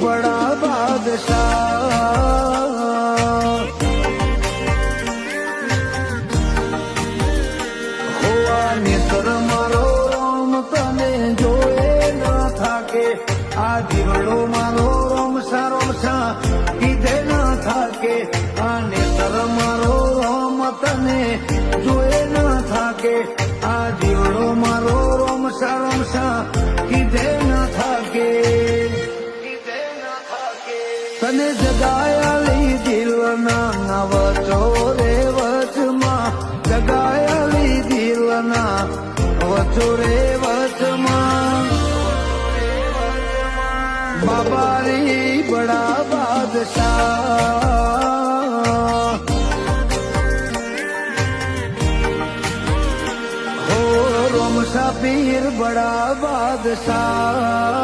बड़ा बादशाह होवा नेत्र मारो राम तने जोए ना थाके आ जीवड़ो मारो राम सा कीधे ना थाके आ नेत्र मारो राम तने जोए ना थाके आ जीवड़ो मारो राम सा कीधे ना थाके तने जगाया ली दिल ना वचो रे वचमा जगाया ली दिल ना वचो रे वचमा बाबा रे बड़ा बादशाह हो रोम सा पीर बड़ा बादशाह